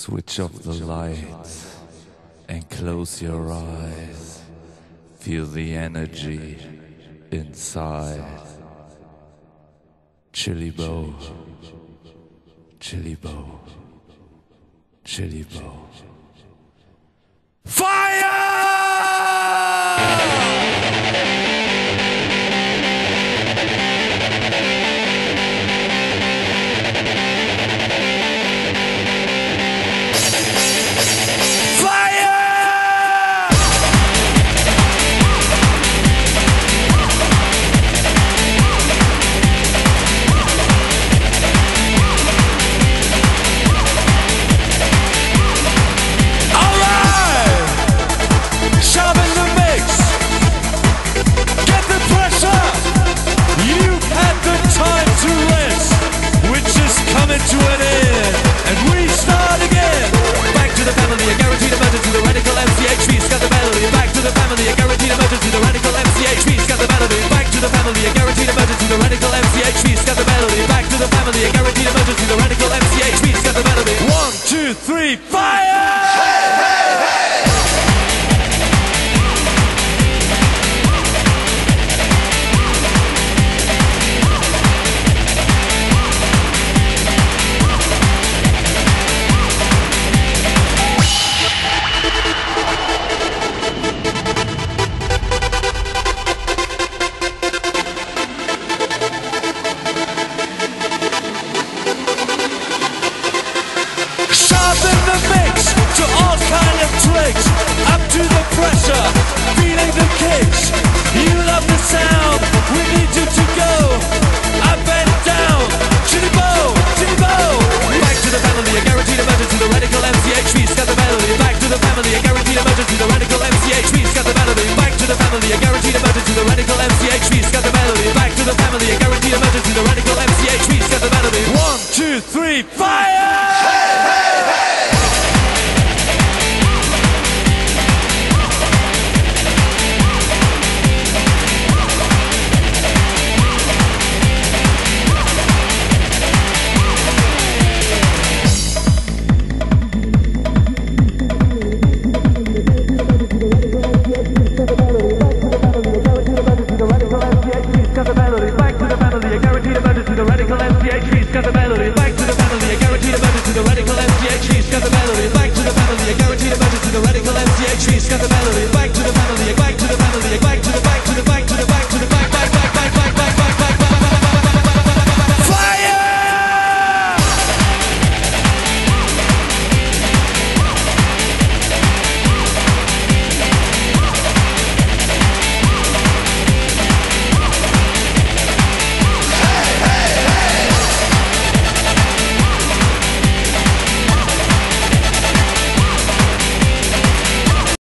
Switch off the lights and close your eyes. Feel the energy inside. Chili bow, chili bow, chili bow. Fire! To an end, and we start again. Back to the family, a guaranteed emergency. The radical MCHV, scat the melody. Back to the family, a guaranteed emergency. The radical MCHV, scat the melody. Back to the family, a guaranteed emergency. The radical MCHV, scat the melody. Back to the family, a guaranteed emergency. The radical MCHV, scat the melody. 1, 2, 3, fire! Hey, hey, hey! To all kind of tricks, up to the pressure, feeling the kicks. You love the sound, we need you to go up and down. Chili bow, chili bow. Back to the family, a guaranteed emergency. The radical MCHV, scat the melody. Back to the family, a guaranteed emergency. The radical MCHV, scat the melody. Back to the family, a guaranteed emergency. The radical MCHV, scat the melody. Back to the family, a guaranteed emergency. The radical MCHV, scat the melody. 1, 2, 3, fire! Hey, hey, hey! Back to the family, a guaranteed emergency. The radical MCHV, scat the melody. Back to the family, a guaranteed emergency. The radical MCHV, scat the melody. Back to the family, a guaranteed emergency. The radical MCHV, scat the melody.